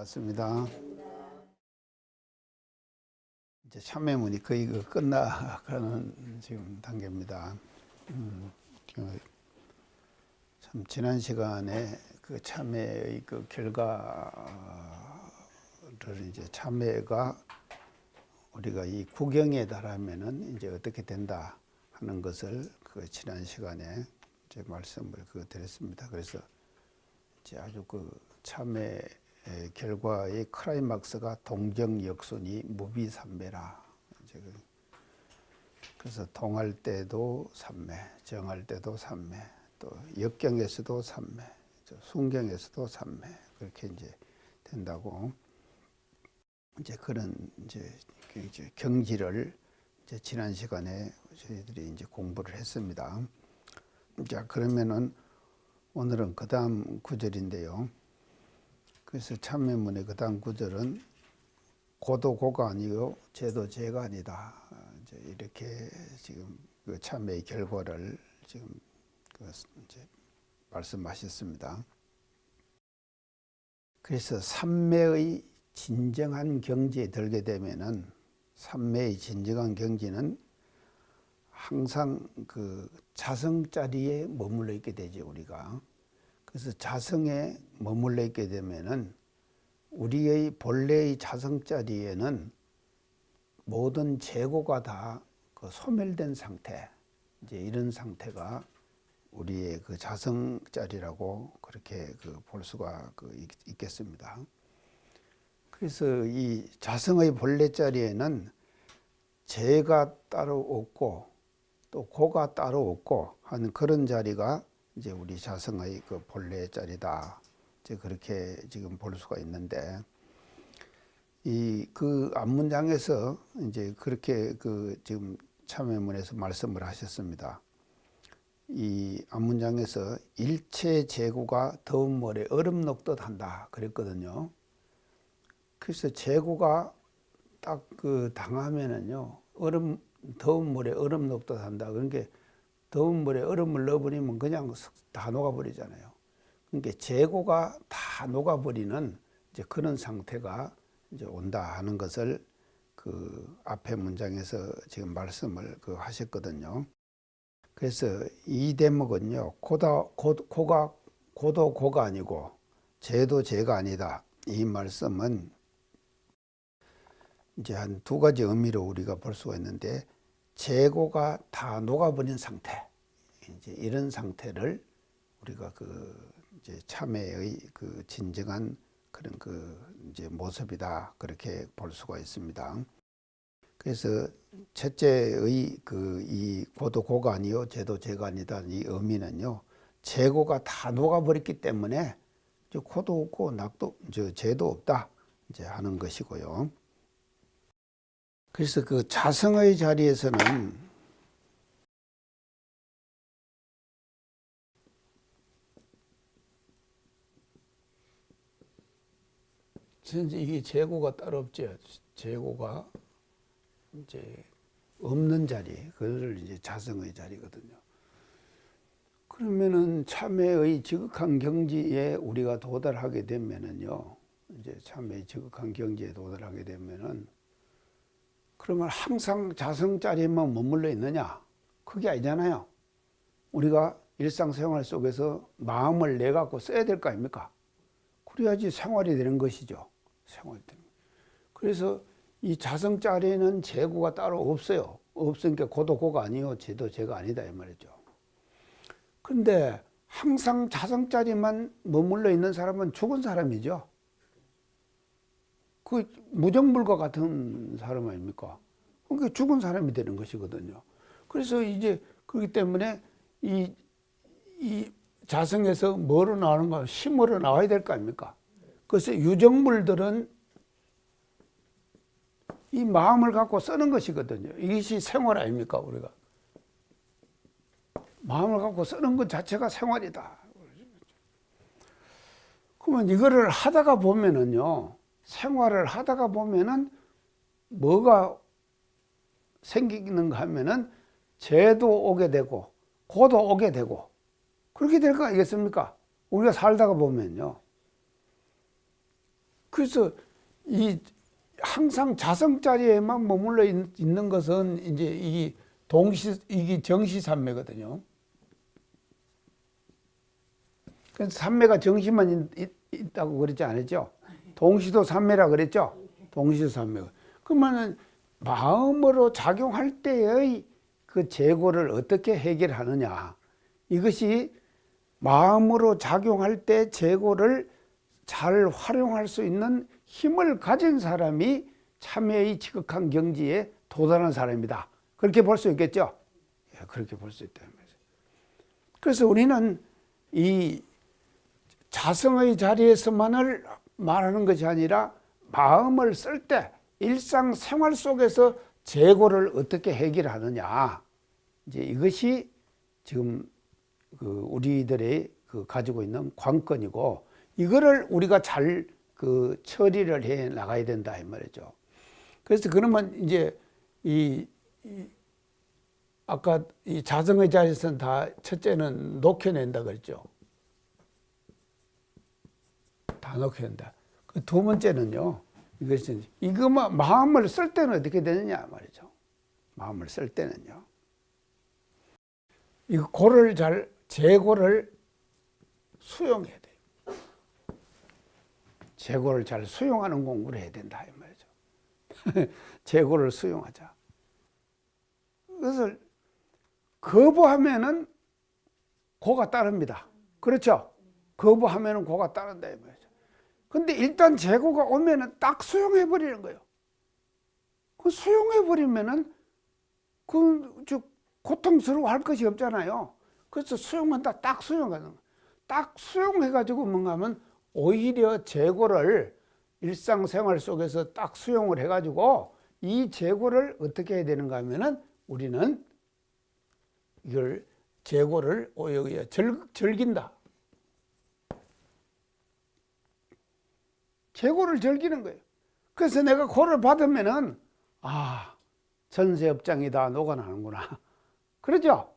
반갑습니다. 이제 참회문이 거의 끝나가는 지금 단계입니다. 참 지난 시간에 그 참회의 그 결과를 이제 참회가 우리가 이 구경에 달하면은 이제 어떻게 된다 하는 것을 그 지난 시간에 이제 말씀을 드렸습니다. 그래서 이제 아주 그 참회 결과의 클라이막스가 동정역순이 무비삼매라. 그래서 동할 때도 삼매, 정할 때도 삼매, 또 역경에서도 삼매, 순경에서도 삼매, 그렇게 이제 된다고 이제 그런 이제 경지를 이제 지난 시간에 저희들이 이제 공부를 했습니다. 자, 그러면은 오늘은 그 다음 구절인데요. 그래서 참회문의 그 다음 구절은 고도 고가 아니요 제도 제가 아니다. 이제 이렇게 지금 그 참회의 결과를 지금 이제 말씀하셨습니다. 그래서 삼매의 진정한 경지에 들게 되면은 삼매의 진정한 경지는 항상 그 자성 자리에 머물러 있게 되죠, 우리가. 그래서 자성에 머물러 있게 되면은 우리의 본래의 자성 자리에는 모든 재고가 다 그 소멸된 상태, 이제 이런 상태가 우리의 그 자성 자리라고 그렇게 볼 수가 있겠습니다. 그래서 이 자성의 본래 자리에는 재가 따로 없고 또 고가 따로 없고 하는 그런 자리가 이제 우리 자성의 그 본래 자리다. 이제 그렇게 지금 볼 수가 있는데, 이 그 앞문장에서 이제 그렇게 지금 참회문에서 말씀을 하셨습니다. 이 앞문장에서 일체 재고가 더운 물에 얼음 녹듯 한다 그랬거든요. 그래서 재고가 딱 당하면은요, 더운 물에 얼음 녹듯 한다. 그러니까 더운 물에 얼음을 넣어버리면 그냥 다 녹아버리잖아요. 그러니까 재고가 다 녹아버리는 이제 그런 상태가 이제 온다 하는 것을 그 앞에 문장에서 지금 말씀을 하셨거든요. 그래서 이 대목은요, 고도 고가 아니고 재도 재가 아니다. 이 말씀은 이제 한 두 가지 의미로 우리가 볼 수가 있는데, 재고가 다 녹아버린 상태, 이제 이런 상태를 우리가 이제 참회의 진정한 그런 이제 모습이다, 그렇게 볼 수가 있습니다. 그래서 첫째의 이 고도 고가 아니요 재도 재가 아니다, 이 의미는요, 재고가 다 녹아버렸기 때문에 이제 고도 없고 낙도 재도 없다 이제 하는 것이고요. 그래서 그 자성의 자리에서는 이게 재고가 따로 없죠. 재고가 이제 없는 자리, 그걸 이제 자성의 자리거든요. 그러면은 참회의 지극한 경지에 우리가 도달하게 되면은요, 이제 참회의 지극한 경지에 도달하게 되면은, 그러면 항상 자성 자리에만 머물러 있느냐? 그게 아니잖아요. 우리가 일상생활 속에서 마음을 내 갖고 써야 될 거 아닙니까? 그래야지 생활이 되는 것이죠. 생활이 되는. 그래서 이 자성 자리에는 재고가 따로 없어요. 없으니까 고도 고가 아니요 재도 재가 아니다 이 말이죠. 그런데 항상 자성 자리만 머물러 있는 사람은 죽은 사람이죠. 그 무정불과 같은 사람 아닙니까? 그러니까 죽은 사람이 되는 것이거든요. 그래서 이제 그렇기 때문에 이 자성에서 뭐로 나오는가? 힘으로 나와야 될 거 아닙니까? 그래서 유정물들은 이 마음을 갖고 쓰는 것이거든요. 이것이 생활 아닙니까, 우리가? 마음을 갖고 쓰는 것 자체가 생활이다. 그러면 이거를 하다가 보면은요, 생활을 하다가 보면은 뭐가 생기는가 하면은 재도 오게 되고 고도 오게 되고 그렇게 될 거 아니겠습니까? 우리가 살다가 보면요. 그래서 이 항상 자성 자리에만 머물러 있는 것은 이제 이게 정시산매거든요. 그래서 산매가 정시만 있다고 그랬지 않았죠? 동시도 산매라 그랬죠? 동시도 산매가. 그러면은 마음으로 작용할 때의 그 재고를 어떻게 해결하느냐. 이것이 마음으로 작용할 때 재고를 잘 활용할 수 있는 힘을 가진 사람이 참회의 지극한 경지에 도달한 사람이다. 그렇게 볼 수 있겠죠? 예, 그렇게 볼 수 있다는 거죠. 그래서 우리는 이 자성의 자리에서만을 말하는 것이 아니라 마음을 쓸 때 일상생활 속에서 재고를 어떻게 해결하느냐. 이제 이것이 지금 그 우리들의 그 가지고 있는 관건이고, 이거를 우리가 잘 그 처리를 해 나가야 된다 이 말이죠. 그래서 그러면 이제 아까 이 자성의 자리에서는 다 첫째는 녹여낸다 그랬죠. 다 녹여낸다. 그 두 번째는요. 이것은 이거만 마음을 쓸 때는 어떻게 되느냐 말이죠. 마음을 쓸 때는요. 이거 재고를 수용해야 돼요. 재고를 잘 수용하는 공부를 해야 된다 이 말이죠. 재고를 수용하자. 그것을 거부하면은 고가 따릅니다. 그렇죠? 거부하면은 고가 따른다 이 말이죠. 근데 일단 재고가 오면은 딱 수용해 버리는 거예요. 그 수용해 버리면은 고통스러워 할 것이 없잖아요. 그래서 수용만 딱 수용하는 거예요. 딱 수용해 가지고 뭔가 하면 오히려 재고를 일상생활 속에서 딱 수용을 해 가지고 이 재고를 어떻게 해야 되는가 하면은 우리는 이걸 재고를 오히려 즐긴다. 재고를 즐기는 거예요. 그래서 내가 고를 받으면은 전세업장이 다 녹아나는구나. 그러죠?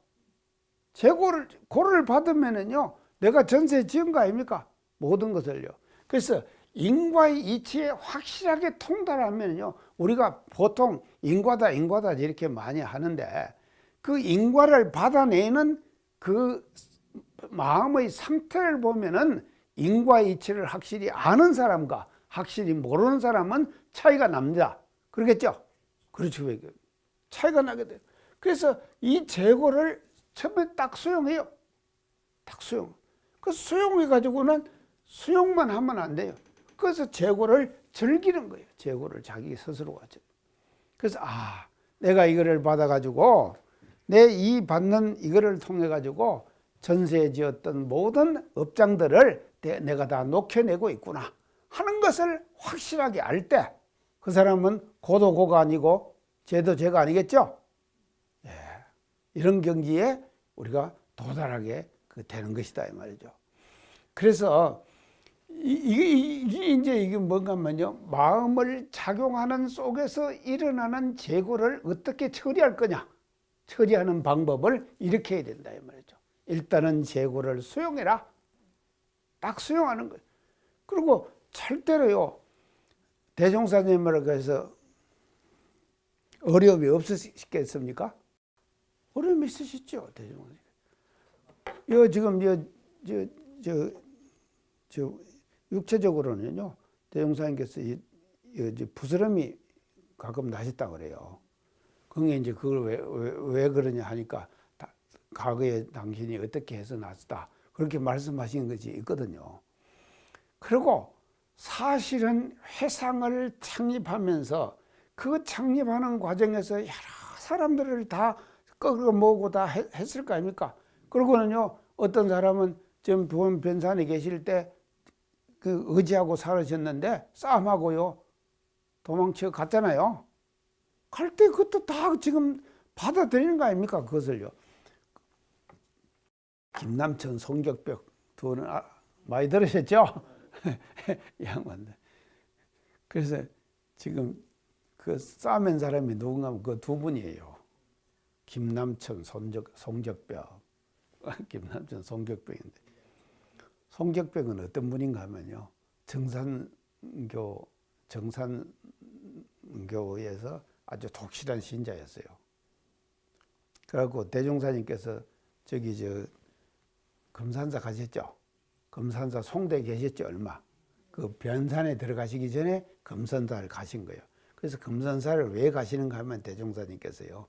고를 받으면은요, 내가 전세 지은 거 아닙니까? 모든 것을요. 그래서 인과의 이치에 확실하게 통달하면요, 우리가 보통 인과다 이렇게 많이 하는데, 그 인과를 받아내는 그 마음의 상태를 보면은 인과의 이치를 확실히 아는 사람과 확실히 모르는 사람은 차이가 납니다. 그러겠죠? 그렇죠. 차이가 나게 돼요. 그래서 이 재고를 처음에 딱 수용해요. 딱 수용. 그 수용해가지고는 수용만 하면 안 돼요. 그래서 재고를 즐기는 거예요. 재고를 자기 스스로가. 그래서 내가 이거를 받아가지고 내 이 받는 이거를 통해가지고 전세 지었던 모든 업장들을 내가 다 녹여내고 있구나 하는 것을 확실하게 알 때 그 사람은 고도 고가 아니고 죄도 죄가 아니겠죠? 예. 이런 경지에 우리가 도달하게 되는 것이다 이 말이죠. 그래서 이게 뭔가 하면요, 마음을 작용하는 속에서 일어나는 재고를 어떻게 처리할 거냐, 처리하는 방법을 이렇게 해야 된다 이 말이죠. 일단은 재고를 수용해라. 딱 수용하는 거예요. 그리고 절대로요, 대종사님이라고 해서 어려움이 없으시겠습니까? 어려움이 있으시죠, 대종사님. 지금 육체적으로는요, 대종사님께서 부스럼이 가끔 나셨다 그래요. 그게 이제 그걸 왜 그러냐 하니까 과거에 당신이 어떻게 해서 났다 그렇게 말씀하신 것이 있거든요. 그리고 사실은 회상을 창립하면서 그 창립하는 과정에서 여러 사람들을 다 끌어 모으고 다 했을 거 아닙니까? 그러고는요, 어떤 사람은 지금 보면 변산에 계실 때 그 의지하고 살으셨는데 싸움하고요 도망쳐 갔잖아요. 갈 때 그것도 다 지금 받아들이는 거 아닙니까? 그것을요. 김남천, 송격벽 두 분은 많이 들으셨죠? 양반들. 그래서 지금 그 싸맨 사람이 누군가 하면 그 두 분이에요. 김남천, 송격벽. 김남천, 송격벽인데, 송격벽은 어떤 분인가 하면요, 정산 정산교에서 아주 독실한 신자였어요. 그래갖고 대종사님께서 저기 금산사 가셨죠? 금산사 송도에 계셨죠, 얼마? 그 변산에 들어가시기 전에 금산사를 가신 거예요. 그래서 금산사를 왜 가시는가 하면 대종사님께서요,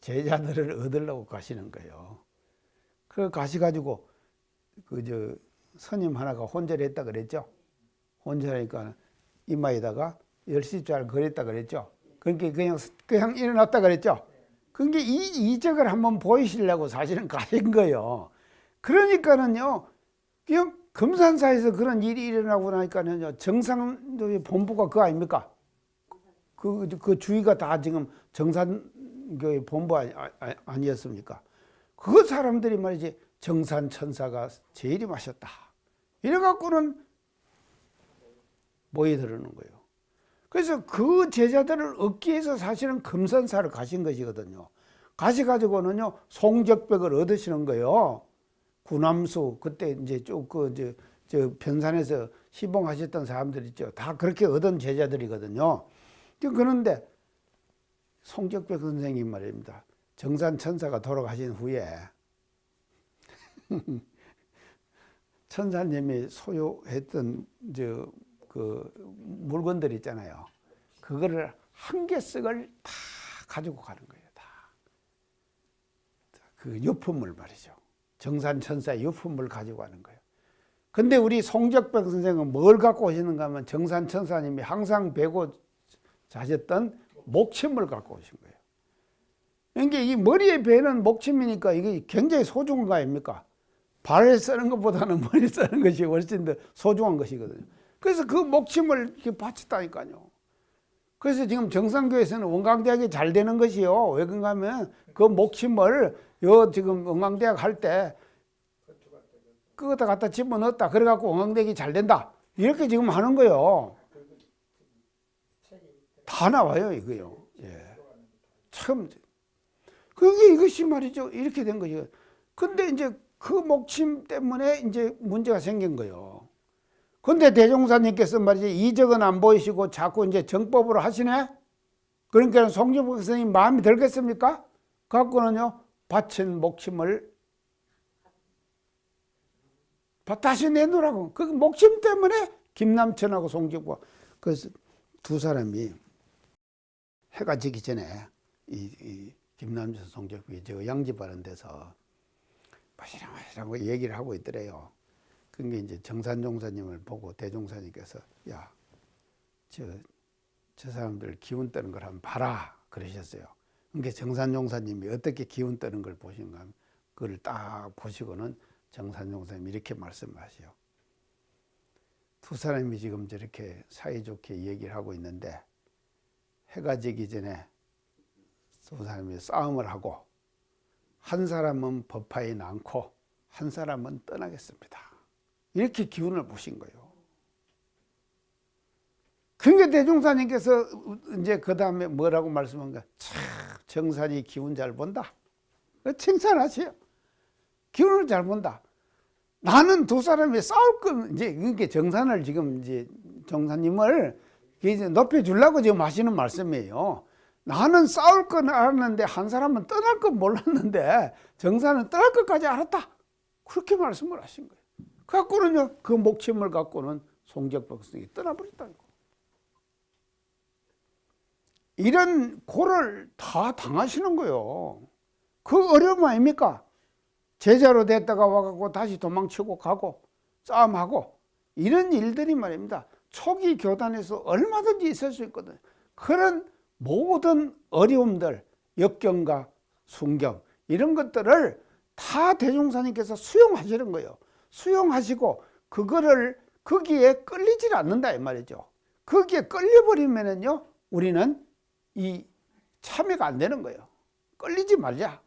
제자들을 얻으려고 가시는 거예요. 그 가시가지고 스님 하나가 혼절했다 그랬죠. 혼절하니까 이마에다가 10시짜리 그랬다 그랬죠. 그러니까 그냥 일어났다 그랬죠. 그게 이적을 한번 보이시려고 사실은 가신 거예요. 그러니까는요, 그냥 금산사에서 그런 일이 일어나고 나니까는요, 정상교회 본부가 그거 아닙니까? 그 주위가 다 지금 정산교회 본부 아니었습니까? 그 사람들이 말이지, 정산천사가 재림하셨다. 이래갖고는 모여들어오는 거예요. 그래서 그 제자들을 얻기 위해서 사실은 금산사를 가신 것이거든요. 가셔가지고는요, 송적벽을 얻으시는 거예요. 구남수, 그때 이제 저 변산에서 시봉하셨던 사람들 있죠. 다 그렇게 얻은 제자들이거든요. 그런데 송적벽 선생님 말입니다. 정산천사가 돌아가신 후에 천사님이 소유했던 그 물건들 있잖아요. 그거를 한 개씩을 다 가지고 가는 거예요. 다. 그 유품을 말이죠. 정산천사의 유품을 가지고 가는 거예요. 근데 우리 송적벽 선생은 뭘 갖고 오시는가 하면 정산천사님이 항상 베고 자셨던 목침을 갖고 오신 거예요. 그러니까 이 머리에 베는 목침이니까 이게 굉장히 소중한 거 아닙니까? 발에 쓰는 것보다는 머리에 쓰는 것이 훨씬 더 소중한 것이거든요. 그래서 그 목침을 이렇게 바쳤다니까요. 그래서 지금 정산교에서는 원광대학이 잘 되는 것이요. 왜 그런가 하면 그 목침을 지금 원광대학 할 때 그거다 갖다 집어넣었다. 그래갖고 원광대학이 잘 된다. 이렇게 지금 하는 거예요. 다 나와요, 이거요. 예. 참. 그게 이것이 말이죠. 이렇게 된 거죠. 근데 이제 그 목침 때문에 이제 문제가 생긴 거예요. 근데 대종사님께서 말이지 이적은 안 보이시고 자꾸 이제 정법으로 하시네? 그러니까 송정복 선생님 마음이 들겠습니까? 갖고는요, 바친 목침을 다시 내놓으라고. 그 목침 때문에 김남천하고 송정복, 그래서 두 사람이 해가 지기 전에 이 김남천, 송정복이 저 양지바른 데서 마시라고 얘기를 하고 있더래요. 그게 이제 정산종사님을 보고 대종사님께서 야, 저 사람들 기운 뜨는 걸 한번 봐라 그러셨어요. 그러니까 정산종사님이 어떻게 기운 뜨는 걸 보신가 하면 그걸 딱 보시고는 정산종사님이 이렇게 말씀하시요. 두 사람이 지금 저렇게 사이좋게 얘기를 하고 있는데 해가 지기 전에 두 사람이 싸움을 하고 한 사람은 법화에 남고 한 사람은 떠나겠습니다. 이렇게 기운을 보신 거예요. 그러니까 대종사님께서 이제 그 다음에 뭐라고 말씀한가? 참, 정산이 기운 잘 본다. 칭찬하세요. 기운을 잘 본다. 나는 두 사람이 싸울 건 이제 그러니까 정산을 지금 이제 정사님을 이제 높여주려고 지금 하시는 말씀이에요. 나는 싸울 건 알았는데 한 사람은 떠날 건 몰랐는데 정산은 떠날 것까지 알았다. 그렇게 말씀을 하신 거예요. 갖고는요, 그 목침을 갖고는 송적벽 선생이 떠나버렸다는 거. 이런 고를 다 당하시는 거예요. 그 어려움 아닙니까? 제자로 됐다가 와갖고 다시 도망치고 가고 싸움하고 이런 일들이 말입니다. 초기 교단에서 얼마든지 있을 수 있거든요. 그런 모든 어려움들, 역경과 순경 이런 것들을 다 대종사님께서 수용하시는 거예요. 수용하시고 그거를 거기에 끌리질 않는다 이 말이죠. 거기에 끌려버리면은요, 우리는 이 참여가 안 되는 거예요. 끌리지 말자.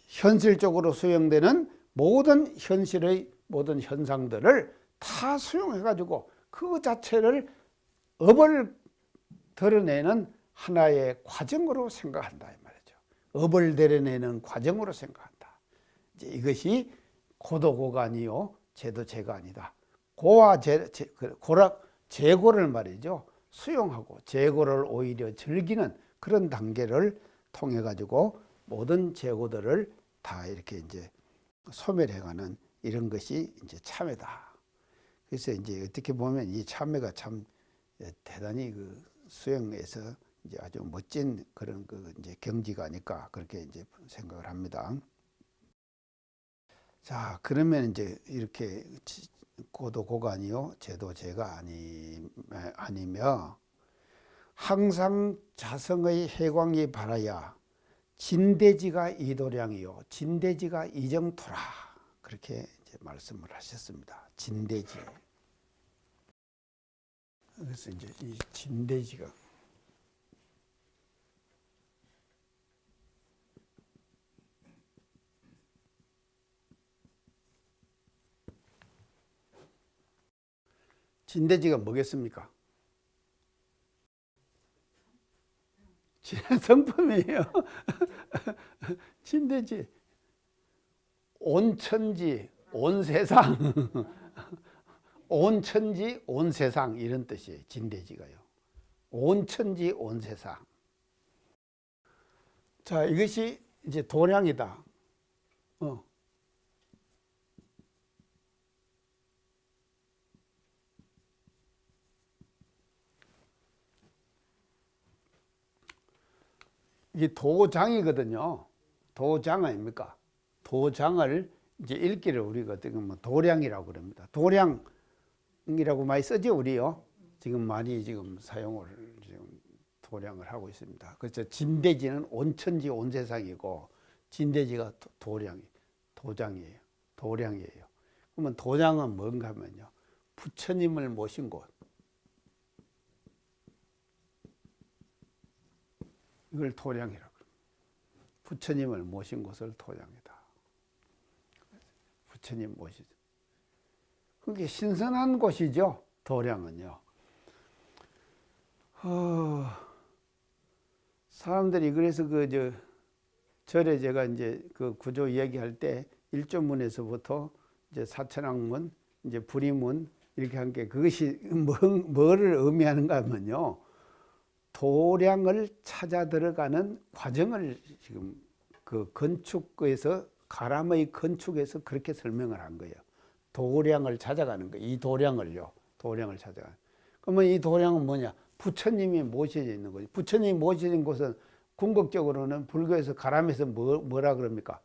현실적으로 수용되는 모든 현실의 모든 현상들을 다 수용해가지고 그 자체를 업을 드러내는 하나의 과정으로 생각한다 이 말이죠. 업을 드러내는 과정으로 생각한다. 이제 이것이 고도고가 아니요 제도제가 아니다. 고와 고락 재고를 말이죠. 수용하고 재고를 오히려 즐기는 그런 단계를 통해 가지고 모든 재고들을 다 이렇게 이제 소멸해가는 이런 것이 이제 참회다. 그래서 이제 어떻게 보면 이 참회가 참 대단히 그 수행에서 이제 아주 멋진 그런 그 이제 경지가 아닐까 그렇게 이제 생각을 합니다. 자, 그러면 이제 이렇게 고도 고가 아니요 제도 제가 아니며 항상 자성의 해광이 바라야 진대지가 이도량이요 진대지가 이정토라 그렇게 이제 말씀을 하셨습니다. 진대지. 그래서 이제 이 진대지가 진대지가 뭐겠습니까? 성품이에요. 진대지, 온천지, 온세상, 온천지, 온세상 이런 뜻이에요. 진대지가요. 온천지, 온세상. 자, 이것이 이제 도량이다. 이게 도장이거든요. 도장 아닙니까? 도장을 이제 읽기를 우리가 어떻게 보면 도량이라고 그럽니다. 도량이라고 많이 쓰죠, 우리요. 지금 많이 지금 사용을 지금 도량을 하고 있습니다. 그래서 진대지는 온천지 온세상이고 진대지가 도장이에요. 도량이에요. 그러면 도장은 뭔가 하면요. 부처님을 모신 곳. 이걸 도량이라고 합니다. 부처님을 모신 곳을 도량이다. 부처님 모시죠. 그게 신선한 곳이죠. 도량은요. 사람들이 그래서 절에 제가 이제 그 구조 이야기할 때 일조문에서부터 이제 사천왕문, 이제 불이문 이렇게 한 게 그것이 뭐를 의미하는가 하면요. 도량을 찾아 들어가는 과정을 지금 그 건축에서 가람의 건축에서 그렇게 설명을 한 거예요. 도량을 찾아가는 거예요. 이 도량을요. 도량을 찾아가는. 그러면 이 도량은 뭐냐? 부처님이 모셔져 있는 거죠. 부처님이 모셔진 곳은 궁극적으로는 불교에서 가람에서 뭐라 그럽니까?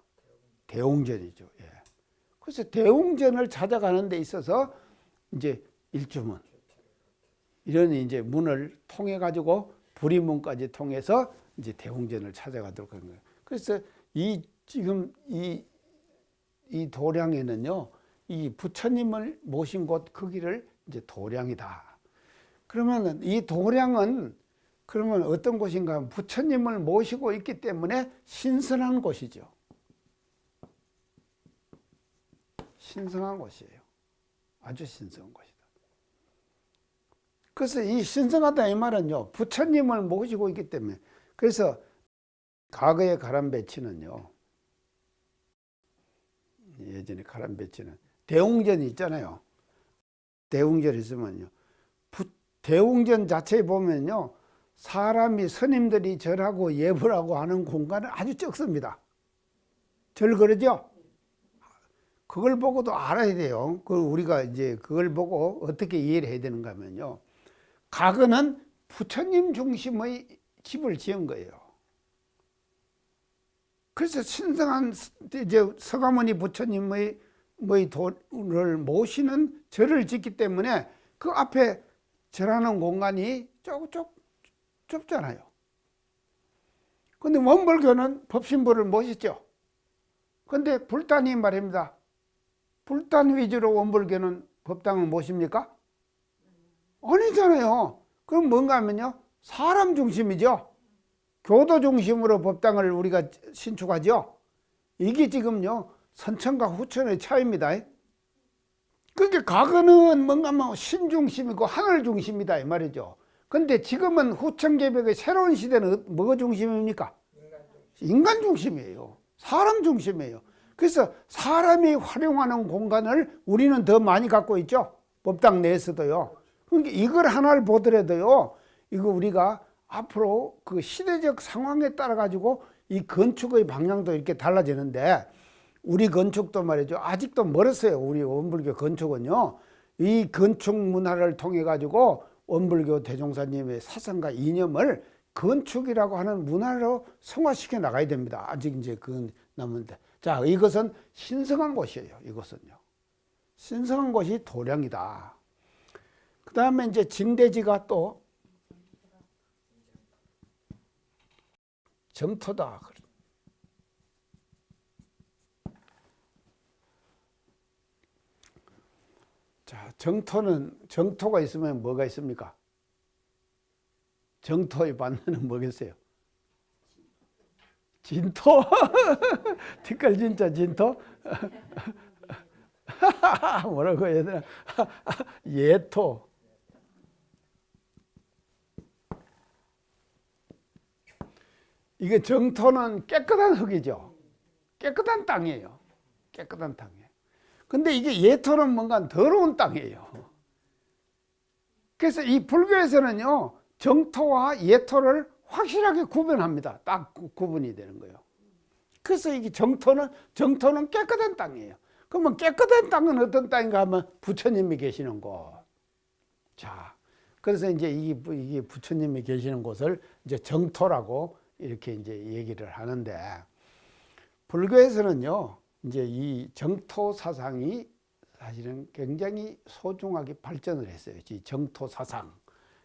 대웅전이죠. 예. 그래서 대웅전을 찾아가는 데 있어서 이제 일주문 이런 이제 문을 통해 가지고 불이문까지 통해서 이제 대웅전을 찾아가도록 하는 거예요. 그래서 지금 이 도량에는요, 이 부처님을 모신 곳 거기를 이제 도량이다. 그러면 이 도량은 그러면 어떤 곳인가 하면 부처님을 모시고 있기 때문에 신선한 곳이죠. 신성한 곳이에요. 아주 신성한 곳이다. 그래서 이 신성하다 이 말은요, 부처님을 모시고 있기 때문에. 그래서 과거의 가람배치는요, 예전에 가람배치는 대웅전이 있잖아요. 대웅전 있으면요, 대웅전 자체에 보면요, 사람이 스님들이 절하고 예불하고 하는 공간은 아주 적습니다. 절 그러죠? 그걸 보고도 알아야 돼요. 우리가 이제 그걸 보고 어떻게 이해를 해야 되는가 하면요, 과거는 부처님 중심의 집을 지은 거예요. 그래서 신성한 이제 서가모니 부처님의 도를 모시는 절을 짓기 때문에 그 앞에 절하는 공간이 좁잖아요. 근데 원불교는 법신부를 모셨죠. 근데 불단이 말입니다. 불단 위주로 원불교는 법당을 모십니까? 아니잖아요. 그럼 뭔가 하면요, 사람 중심이죠. 교도 중심으로 법당을 우리가 신축하죠. 이게 지금요, 선천과 후천의 차이입니다. 그러니까 과거는 뭔가 뭐 신 중심이고 하늘 중심이다 이 말이죠. 근데 지금은 후천개벽의 새로운 시대는 뭐가 중심입니까? 인간 중심이에요. 사람 중심이에요. 그래서 사람이 활용하는 공간을 우리는 더 많이 갖고 있죠. 법당 내에서도요. 그러니까 이걸 하나를 보더라도요. 이거 우리가 앞으로 그 시대적 상황에 따라 가지고 이 건축의 방향도 이렇게 달라지는데 우리 건축도 말이죠. 아직도 멀었어요. 우리 원불교 건축은요. 이 건축 문화를 통해 가지고 원불교 대종사님의 사상과 이념을 건축이라고 하는 문화로 성화시켜 나가야 됩니다. 아직 이제 그건 남은데. 자, 이것은 신성한 곳이에요. 이것은요. 신성한 곳이 도량이다. 그 다음에 이제 진대지가 또 정토다. 자, 정토가 있으면 뭐가 있습니까? 정토의 반대는 뭐겠어요? 진토? 티끌 진짜 진토? 뭐라고 해야 되나? 예토. 이게 정토는 깨끗한 흙이죠. 깨끗한 땅이에요. 깨끗한 땅이에요. 근데 이게 예토는 뭔가 더러운 땅이에요. 그래서 이 불교에서는요, 정토와 예토를 확실하게 구분합니다. 딱 구분이 되는 거예요. 그래서 이게 정토는 깨끗한 땅이에요. 그러면 깨끗한 땅은 어떤 땅인가 하면 부처님이 계시는 곳. 자, 그래서 이제 이게 부처님이 계시는 곳을 이제 정토라고 이렇게 이제 얘기를 하는데, 불교에서는요, 이제 이 정토 사상이 사실은 굉장히 소중하게 발전을 했어요. 이 정토 사상.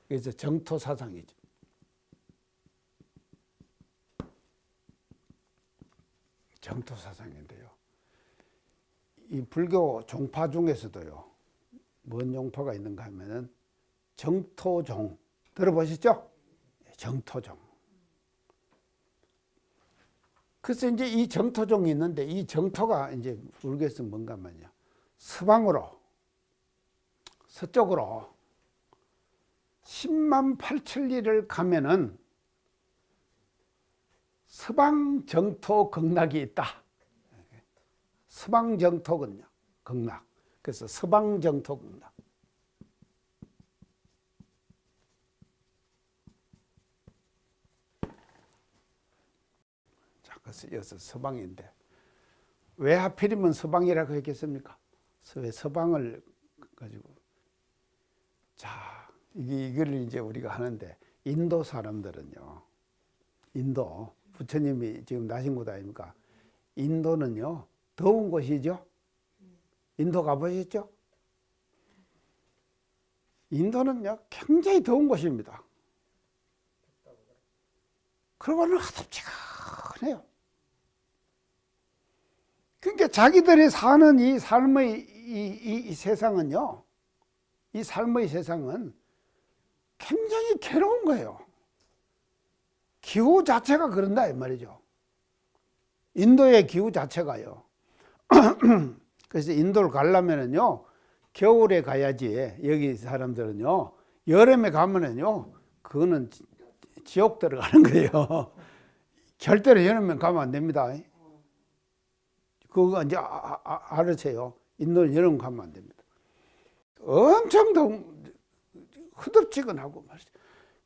그래서 정토 사상이죠. 정토 사상인데요. 이 불교 종파 중에서도요, 뭔 종파가 있는가 하면은 정토종. 들어보셨죠? 정토종. 그래서 이제 이 정토종이 있는데, 이 정토가 이제 불교에서 뭔가 말이야. 서쪽으로 10만 8천리를 가면은 서방 정토 극락이 있다. 서방 정토 극락. 그래서 서방 정토 극락. 그래서 여기서 서방인데 왜 하필이면 서방이라고 했겠습니까? 왜 서방을 가지고 자 이걸 이제 우리가 하는데 인도 사람들은요, 인도 부처님이 지금 나신 곳 아닙니까? 인도는요 더운 곳이죠. 인도 가보셨죠? 인도는요 굉장히 더운 곳입니다. 그러고는 하덥지가 않아요. 그러니까 자기들이 사는 이 삶의 이 세상은요, 이 삶의 세상은 굉장히 괴로운 거예요. 기후 자체가 그런다 이 말이죠. 인도의 기후 자체가요. 그래서 인도를 가려면은요, 겨울에 가야지. 여기 사람들은요, 여름에 가면은요, 그거는 지옥 들어가는 거예요. 절대로 여름에 가면 안 됩니다. 그거 이제 알으세요. 인도는 여름 가면 안 됩니다. 엄청 흐덥지근하고 말이죠.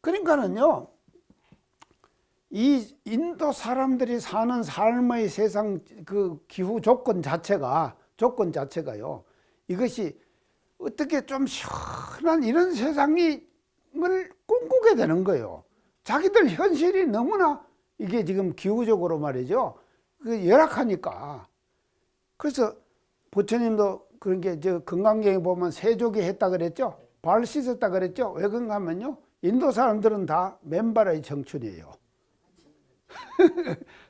그러니까는요, 이 인도 사람들이 사는 삶의 세상 그 기후 조건 자체가요, 이것이 어떻게 좀 시원한 이런 세상을 꿈꾸게 되는 거예요. 자기들 현실이 너무나 이게 지금 기후적으로 말이죠, 그 열악하니까. 그래서 부처님도 그런 게 저 금강경에 보면 세족이 했다 그랬죠. 발 씻었다 그랬죠. 왜 그런가 하면요, 인도 사람들은 다 맨발의 청춘이에요.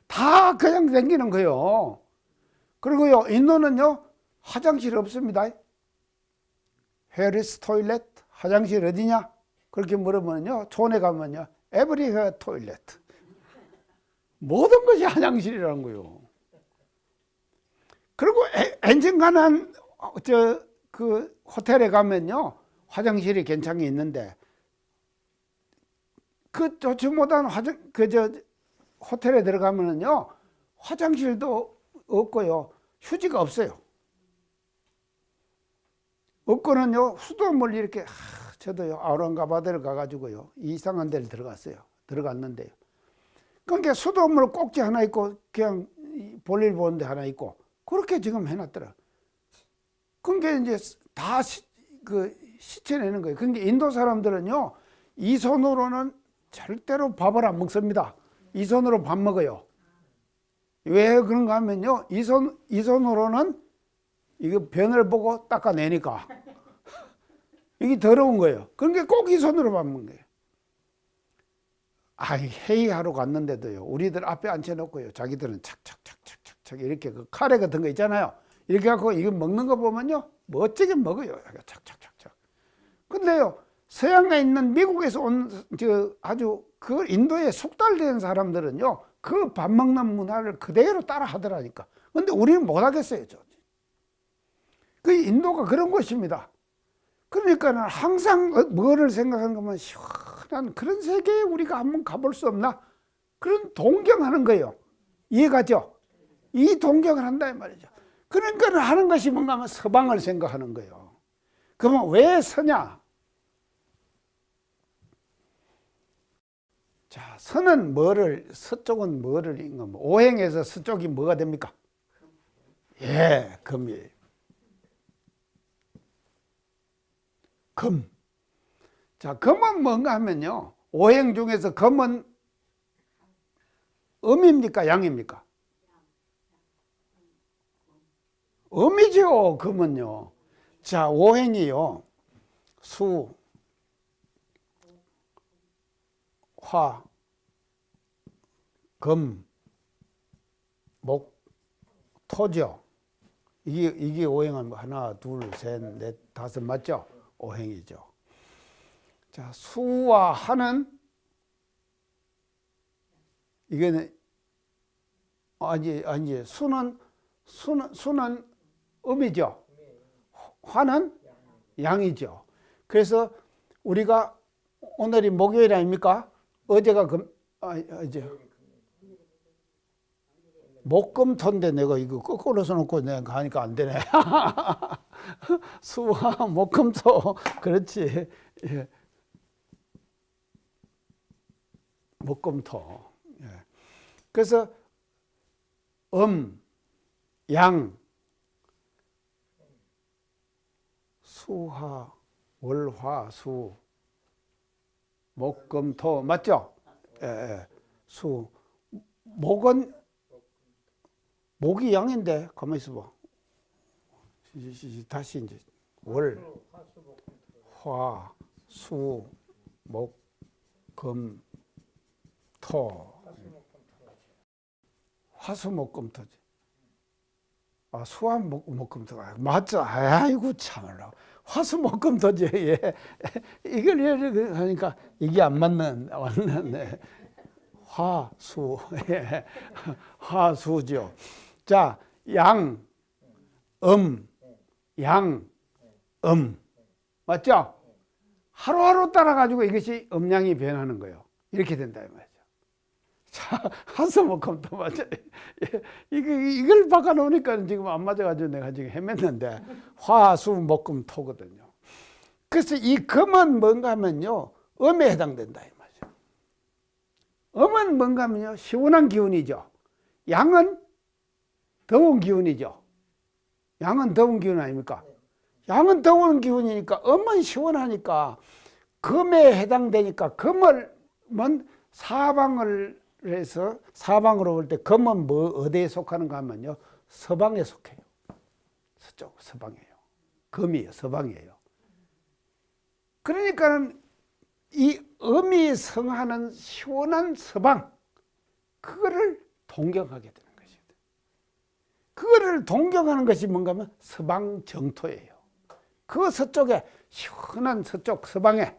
다 그냥 다니는 거예요. 그리고요, 인도는요 화장실 없습니다. Where is toilet? 화장실 어디냐? 그렇게 물으면요, 촌에 가면요 Everywhere toilet. 모든 것이 화장실이라는 거예요. 그리고 엔진간한 그 호텔에 가면요 화장실이 괜찮게 있는데, 그 좋지 못한 호텔에 들어가면은요 화장실도 없고요 휴지가 없어요. 없고는요, 수돗물 이렇게, 저도요, 아우랑가바다를 가가지고요, 이상한 데를 들어갔는데요. 그러니까 수돗물 꼭지 하나 있고, 그냥 볼일 보는 데 하나 있고, 그렇게 지금 해놨더라. 그러니까 이제 다 씻어내는 거예요. 그러니까 인도 사람들은요, 이 손으로는 절대로 밥을 안 먹습니다. 이 손으로 밥 먹어요. 왜 그런가 하면요, 이 손으로는 이거 변을 보고 닦아내니까. 이게 더러운 거예요. 그러니까 꼭 이 손으로 밥 먹는 거예요. 회의하러 갔는데도요, 우리들 앞에 앉혀놓고요, 자기들은 착착착착착 이렇게 그 카레 같은 거 있잖아요. 이렇게 갖고 이거 먹는 거 보면요, 멋지게 먹어요. 착착착착. 근데요, 서양에 있는 미국에서 온 아주 그 인도에 숙달된 사람들은요, 그 밥 먹는 문화를 그대로 따라 하더라니까. 근데 우리는 못 하겠어요. 그 인도가 그런 곳입니다. 그러니까 항상 뭐를 생각하는 거면 시원한 그런 세계에 우리가 한번 가볼 수 없나? 그런 동경하는 거예요. 이해가죠? 이 동경을 한다 이 말이죠. 그러니까 하는 것이 뭔가 하면 서방을 생각하는 거예요. 그러면 왜 서냐? 자, 서는 서쪽은 뭐를 읽는 거? 오행에서 서쪽이 뭐가 됩니까? 예, 금이에요. 금. 자, 금은 뭔가 하면요, 오행 중에서 금은 음입니까? 양입니까? 음이죠, 금은요. 자, 오행이요, 수, 화, 금, 목, 토죠. 이게 오행은 하나, 둘, 셋, 넷, 다섯 맞죠? 오행이죠. 자, 수와 화는 이거는 아니 수는 음이죠. 화는 양이죠. 그래서 우리가 오늘이 목요일 아닙니까? 어제가 이제 목금토인데 내가 이거 거꾸로 써놓고 내가 하니까 안 되네. 수화 목금토. 그렇지. 예. 목금토. 예. 그래서 양, 수화, 월화, 수, 목금토 맞죠? 예. 수. 목이 양인데 가만히 있어봐. 다시 이제 월, 화, 수, 목, 금, 토. 화수목금토지. 수화목금토가 맞죠? 아이고 참말로 화수목금토지. 예. 이걸 하니까 이게 안 맞는. 화수. 예. 화수죠. 자, 양, 맞죠? 하루하루 따라가지고 이것이 음양이 변하는 거예요. 이렇게 된다 이 말이죠. 자, 화수목금토 맞죠? 이걸 바꿔놓으니까 지금 안 맞아가지고 내가 지금 헤맸는데 화수목금토거든요. 그래서 이 금은 뭔가 하면요, 음에 해당된다 이 말이죠. 음은 뭔가 하면요, 시원한 기운이죠. 양은 더운 기운이죠. 양은 더운 기운 아닙니까? 양은 더운 기운이니까 음은 시원하니까 금에 해당되니까 금은 사방을 해서 사방으로 볼 때 금은 어디에 속하는가 하면요, 서방에 속해요. 서쪽 서방이에요. 금이에요. 서방이에요. 그러니까 이 음이 성하는 시원한 서방, 그거를 동경하게 되는 것입니다. 그거를 동경하는 것이 뭔가 하면 서방 정토예요. 그 서쪽에 시원한 서쪽 서방에,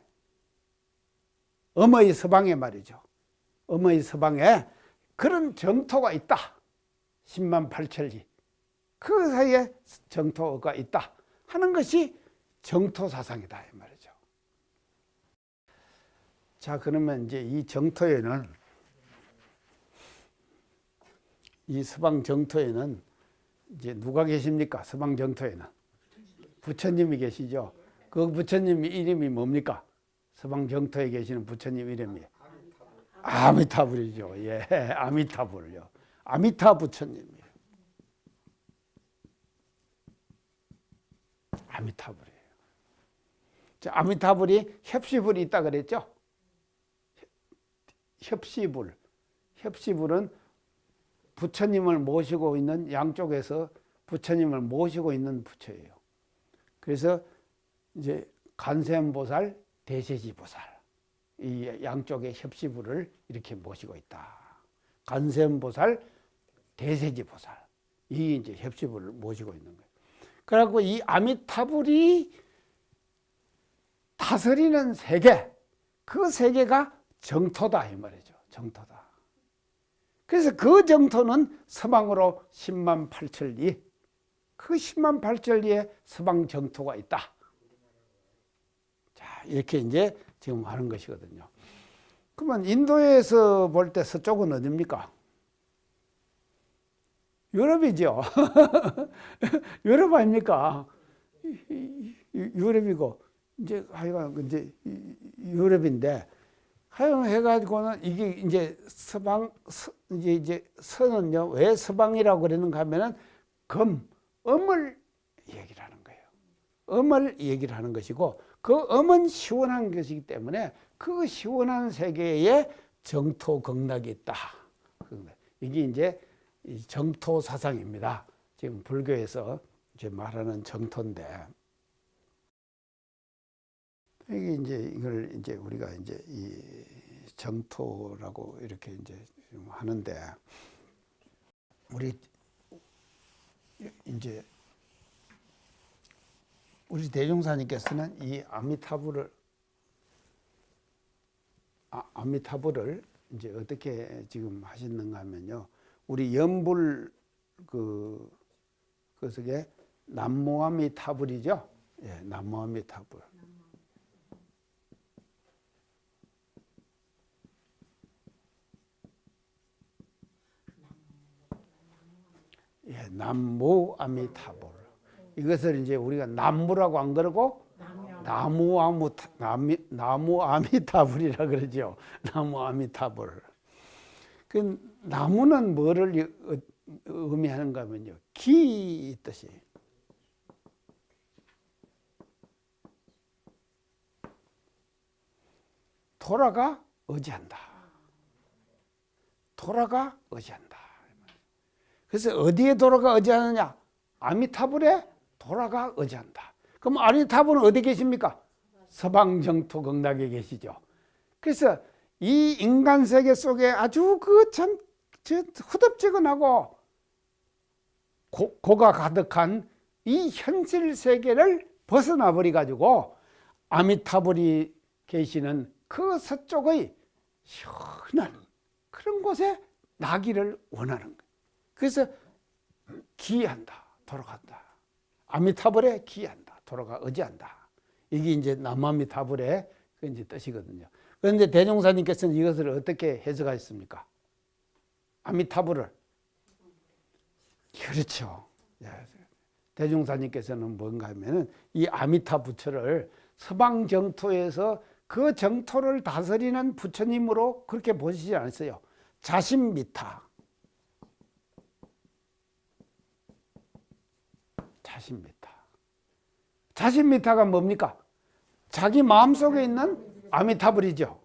음의 서방에 말이죠. 음의 서방에 그런 정토가 있다. 10만 8천리. 그 사이에 정토가 있다 하는 것이 정토사상이다 이 말이죠. 자, 그러면 이제 이 정토에는, 이 서방 정토에는 이제 누가 계십니까? 서방 정토에는 부처님이 계시죠. 그 부처님 이름이 뭡니까? 서방 정토에 계시는 부처님 이름이 아미타불이죠. 예, 아미타불요. 아미타 부처님이에요. 아미타불이에요. 아미타불이 협시불이 있다 그랬죠? 협시불. 협시불은 부처님을 모시고 있는 양쪽에서 부처님을 모시고 있는 부처예요. 그래서 이제 간세음보살, 대세지보살 이 양쪽의 협시불을 이렇게 모시고 있다. 간세음보살, 대세지보살 이 이제 협시불을 모시고 있는 거예요. 그래갖고 이 아미타불이 다스리는 세계, 그 세계가 정토다 이 말이죠. 정토다. 그래서 그 정토는 서방으로 10만 8천리, 그 10만 8천리에 서방 정토가 있다. 자, 이렇게 이제 지금 하는 것이거든요. 그러면 인도에서 볼 때 서쪽은 어디입니까? 유럽이죠. 유럽 아닙니까? 유럽이고 이제 하여간 이제 유럽인데 하여간 해가지고는 이게 이제 서방 이제 서는요 왜 서방이라고 그러는가 하면은 음을 얘기를 하는 거예요. 음을 얘기를 하는 것이고 그 음은 시원한 것이기 때문에 그 시원한 세계에 정토 극락이 있다. 이게 이제 정토 사상입니다. 지금 불교에서 이제 말하는 정토인데 이게 이제 이걸 이제 우리가 이제 이 정토라고 이렇게 이제 하는데 우리 대종사님께서는 이 아미타불을 이제 어떻게 지금 하시는가 하면요. 우리 연불 그 속에 남무아미타불이죠. 예, 남무아미타불. 예, 남무아미타불. 이것을 이제 우리가 남무라고 안 그러고 나무아미타불이라 그러죠. 나무아미타불. 그 나무는 뭐를 의미하는가 하면요. 기 뜻이. 돌아가 의지한다. 돌아가 의지한다. 그래서 어디에 돌아가 의지하느냐? 아미타불에 돌아가 의지한다. 그럼 아미타불은 어디 계십니까? 서방정토 극락에 계시죠. 그래서 이 인간 세계 속에 아주 후덥지근하고 고가 가득한 이 현실 세계를 벗어나 버리 가지고 아미타불이 계시는 그 서쪽의 시원한 그런 곳에 나기를 원하는 거예요. 그래서 기한다, 돌아간다. 아미타불에 기한다, 돌아가 의지한다. 이게 이제 남아미타불의 그 이제 뜻이거든요. 그런데 대종사님께서는 이것을 어떻게 해석하셨습니까? 아미타불을. 그렇죠. 대종사님께서는 뭔가 하면은 이 아미타 부처를 서방 정토에서 그 정토를 다스리는 부처님으로 그렇게 보시지 않았어요. 자신미타. 자신미타. 자신미타가 뭡니까? 자기 마음속에 있는 아미타불이죠.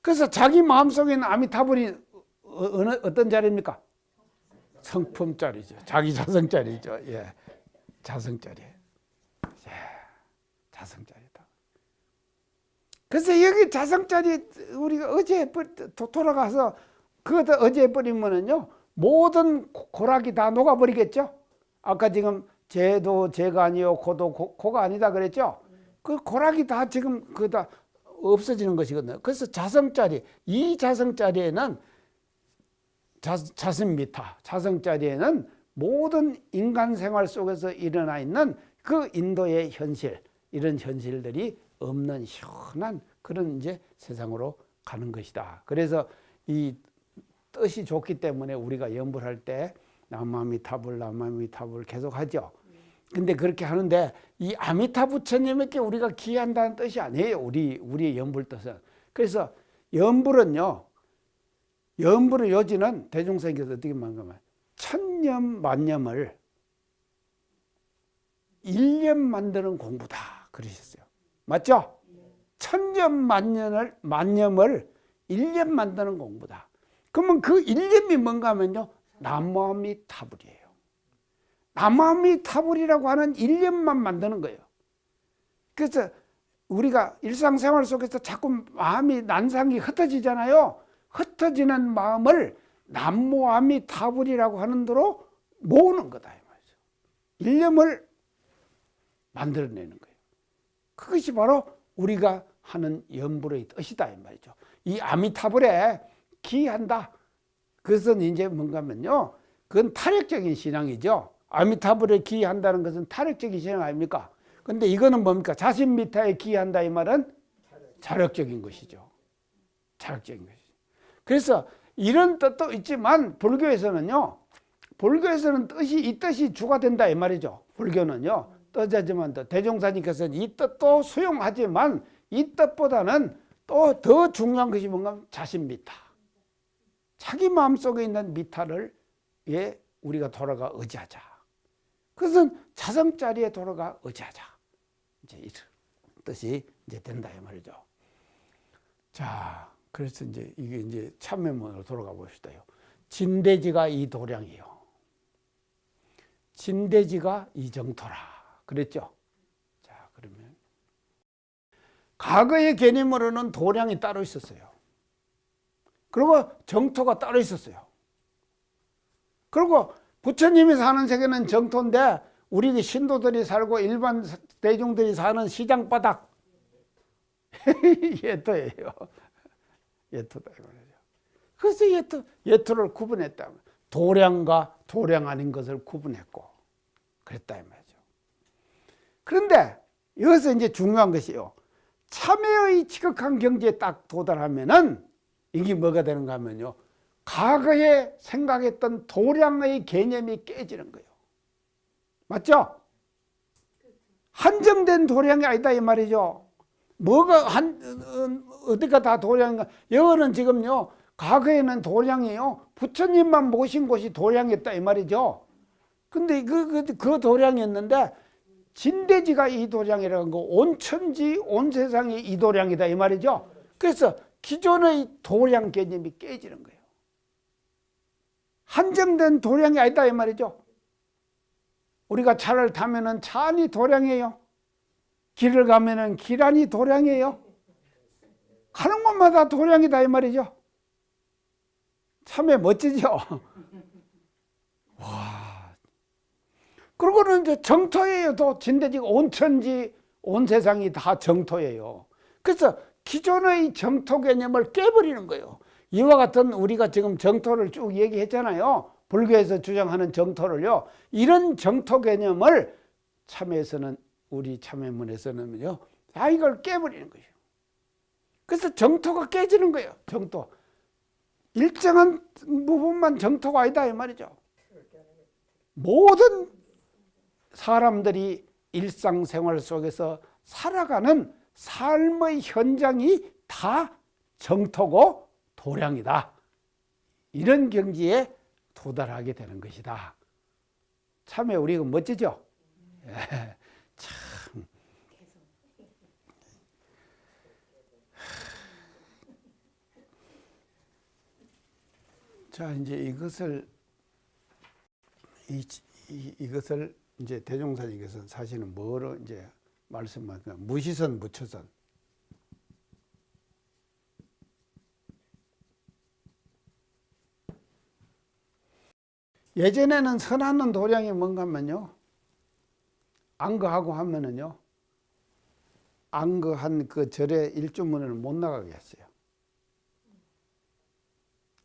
그래서 자기 마음속에 있는 아미타불이 어떤 자리입니까? 성품자리죠. 자기 자성자리죠. 예, 자성자리. 예, 자성자리다. 그래서 여기 자성자리 우리가 어제 돌아가서 그거 어제 버리면은요 모든 고락이 다 녹아버리겠죠. 아까 지금 제도 제가 아니요 고도 고가 아니다 그랬죠. 그 고락이 다 지금 그 다 없어지는 것이거든요. 그래서 자성자리 이 자성자리에는 자성미타 자성자리에는 모든 인간 생활 속에서 일어나 있는 그 인도의 현실 이런 현실들이 없는 시원한 그런 이제 세상으로 가는 것이다. 그래서 이 뜻이 좋기 때문에 우리가 연불할 때 남아미타불 남아미타불 계속 하죠. 근데 그렇게 하는데 이 아미타 부처님에게 우리가 기한다는 뜻이 아니에요. 우리의 연불 뜻은. 그래서 연불은요. 연불의 요지는 대종사님께서 어떻게 말하면 천년 만년을 1년 만드는 공부다 그러셨어요. 맞죠? 천년 만년을 1년 만드는 공부다. 그러면 그 1년이 뭔가 하면요. 남무아미타불이에요. 남무아미타불이라고 하는 1년만 만드는 거예요. 그래서 우리가 일상생활 속에서 자꾸 마음이 난상이 흩어지잖아요. 흩어지는 마음을 남무아미타불이라고 하는 대로 모으는 거다 이 말이죠. 일념을 만들어내는 거예요. 그것이 바로 우리가 하는 연불의 뜻이다 이 말이죠. 이 아미타불에 기한다. 그것은 이제 뭔가 하면요. 그건 타력적인 신앙이죠. 아미타불에 기한다는 것은 타력적인 신앙 아닙니까? 근데 이거는 뭡니까? 자신미타에 기한다 이 말은 자력적인 것이죠. 자력적인 것이죠. 그래서 이런 뜻도 있지만 불교에서는요. 불교에서는 이 뜻이 주가 된다 이 말이죠. 불교는요. 뜻하지만 대종사님께서는 이 뜻도 수용하지만 이 뜻보다는 또 더 중요한 것이 뭔가 자신미타. 자기 마음속에 있는 미타를 우리가 돌아가 의지하자. 그것은 자성자리에 돌아가 의지하자. 이제 이 뜻이 이제 된다 이 말이죠. 자, 그래서 이게 이제 참회문으로 돌아가 봅시다요. 진대지가 이 도량이요. 진대지가 이 정토라. 그랬죠? 자, 그러면 과거의 개념으로는 도량이 따로 있었어요. 그리고 정토가 따로 있었어요. 그리고 부처님이 사는 세계는 정토인데 우리 신도들이 살고 일반 대중들이 사는 시장바닥 예토예요. 예토다 이거죠. 그래서 예토를 구분했다. 도량과 도량 아닌 것을 구분했고 그랬다 이 말이죠. 그런데 여기서 이제 중요한 것이요. 참회의 지극한 경지에 딱 도달하면은 이게 뭐가 되는가 하면요. 과거에 생각했던 도량의 개념이 깨지는 거예요. 맞죠? 한정된 도량이 아니다 이 말이죠. 뭐가 어디가 다 도량인가? 여기는 지금요. 과거에는 도량이요. 부처님만 모신 곳이 도량이었다 이 말이죠. 근데 그 도량이었는데 진대지가 이 도량이라고 한 거, 온천지 온 세상이 이 도량이다 이 말이죠. 그래서 기존의 도량 개념이 깨지는 거예요. 한정된 도량이 아니다 이 말이죠. 우리가 차를 타면은 차 안이 도량이에요. 길을 가면은 길 안이 도량이에요. 가는 곳마다 도량이다 이 말이죠. 참에 멋지죠. 와. 그러고는 이제 정토예요. 또 진대지가 온천지 온 세상이 다 정토예요. 그래서 기존의 정토 개념을 깨버리는 거예요. 이와 같은 우리가 지금 정토를 쭉 얘기했잖아요. 불교에서 주장하는 정토를요. 이런 정토 개념을 참회에서는 우리 참회문에서는요. 다 이걸 깨버리는 거예요. 그래서 정토가 깨지는 거예요. 정토. 일정한 부분만 정토가 아니다 이 말이죠. 모든 사람들이 일상생활 속에서 살아가는 삶의 현장이 다 정토고 도량이다. 이런 경지에 도달하게 되는 것이다. 참에 우리가 멋지죠? 참. 자, 이제 이것을 이제 대종사님께서 사실은 뭐로 이제 말씀하시냐. 무시선, 무처선. 예전에는 선하는 도량이 뭔가 하면요. 안거하고 하면은요. 안거한 그 절의 일주문을 못 나가게 했어요.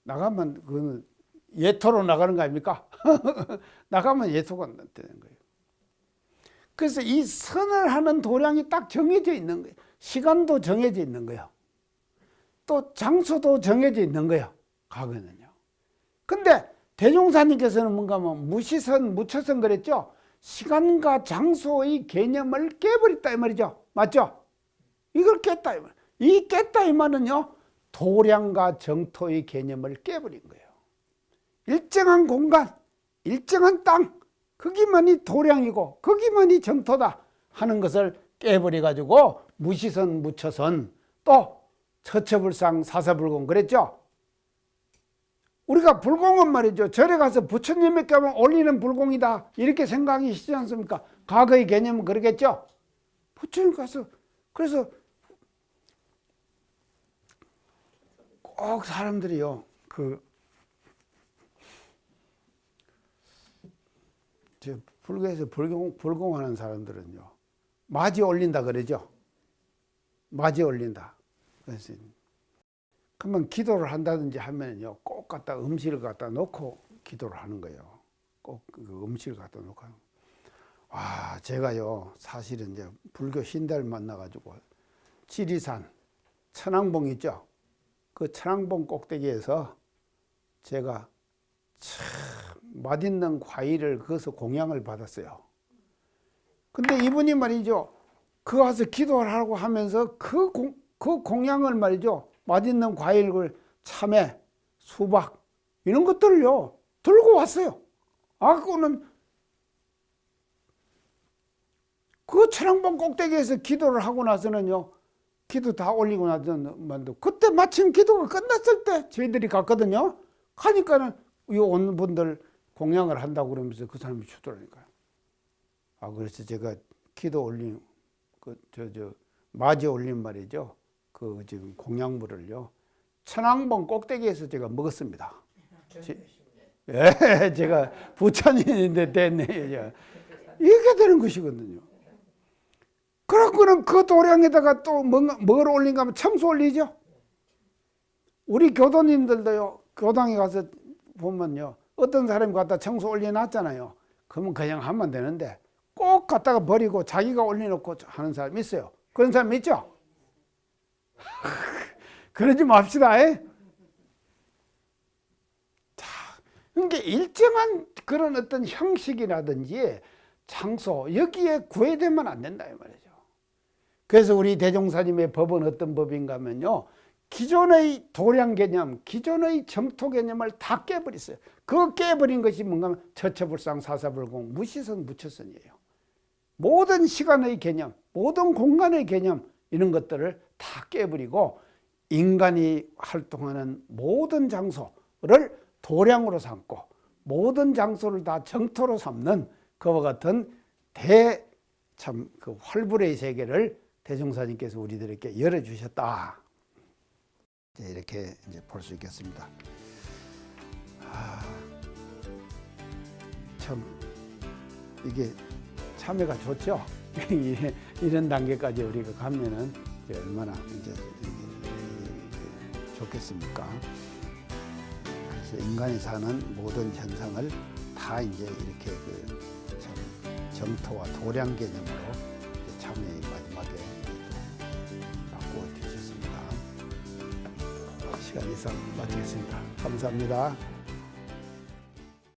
나가면 그거는 예토로 나가는 거 아닙니까? 나가면 예토가 되는 거예요. 그래서 이 선을 하는 도량이 딱 정해져 있는 거예요. 시간도 정해져 있는 거예요. 또 장소도 정해져 있는 거예요. 과거는요. 근데 대종사님께서는 뭔가 뭐 무시선, 무처선 그랬죠? 시간과 장소의 개념을 깨버렸다 이 말이죠. 맞죠? 이걸 깼다 이 말. 이 깼다 이 말은요, 도량과 정토의 개념을 깨버린 거예요. 일정한 공간, 일정한 땅, 거기만이 도량이고 거기만이 정토다 하는 것을 깨버려 가지고 무시선 무처선, 또 처처불상 사사불공 그랬죠. 우리가 불공은 말이죠, 절에 가서 부처님에게 올리는 불공이다 이렇게 생각이시지 않습니까? 과거의 개념은 그러겠죠. 부처님 가서, 그래서 꼭 사람들이요, 불교에서 불공하는 사람들은요, 맞이 올린다 그러죠. 맞이 올린다. 그래서 그러면 기도를 한다든지 하면요, 꼭 갖다 음식을 갖다 놓고 기도를 하는 거예요. 꼭 그 음식을 갖다 놓고. 와, 제가요, 사실은 이제 불교 신대를 만나가지고 지리산 천왕봉 있죠. 그 천왕봉 꼭대기에서 제가 참 맛있는 과일을 거기서 공양을 받았어요. 근데 이분이 말이죠, 그 와서 기도를 하고 하면서 그 공양을 말이죠, 맛있는 과일을 참외, 수박 이런 것들을요 들고 왔어요. 그거는 그 천왕봉 꼭대기에서 기도를 하고 나서는요, 기도 다 올리고 나서는 그때 마침 기도가 끝났을 때 저희들이 갔거든요. 가니까는 이 온 분들 공양을 한다고 그러면서 그 사람이 주더라니까요. 그래서 제가 기도 올린 맞이 올린 말이죠, 그 지금 공양물을요 천왕봉 꼭대기에서 제가 먹었습니다. 예, 제가 부처님인데 됐네요. 이렇게 되는 것이거든요. 그래갖고는 그 도량에다가 또 뭘 올린가 하면 청수 올리죠. 우리 교도님들도요, 교당에 가서 보면요, 어떤 사람이 갖다 청수 올려놨잖아요. 그러면 그냥 하면 되는데 꼭 갖다가 버리고 자기가 올려놓고 하는 사람이 있어요. 그런 사람 있죠? 그러지 맙시다. 자, 그러니까 일정한 그런 어떤 형식이라든지 장소, 여기에 구애되면 안 된다 이 말이죠. 그래서 우리 대종사님의 법은 어떤 법인가 하면요, 기존의 도량 개념, 기존의 정토 개념을 다 깨버렸어요. 그 깨버린 것이 뭔가 하면 처처불상 사사불공, 무시선 무처선이에요. 모든 시간의 개념, 모든 공간의 개념, 이런 것들을 다 깨버리고 인간이 활동하는 모든 장소를 도량으로 삼고 모든 장소를 다 정토로 삼는 그와 같은 그 활불의 세계를 대종사님께서 우리들에게 열어주셨다. 이렇게 이제 볼 수 있겠습니다. 참 이게 참여가 좋죠. 이런 단계까지 우리가 가면은 이제 얼마나 이제 좋겠습니까? 그래서 인간이 사는 모든 현상을 다 이제 이렇게 참 정토와 도량 개념으로 참여의 마지막에 바꾸어 주셨습니다. 시간 이상 마치겠습니다. 감사합니다.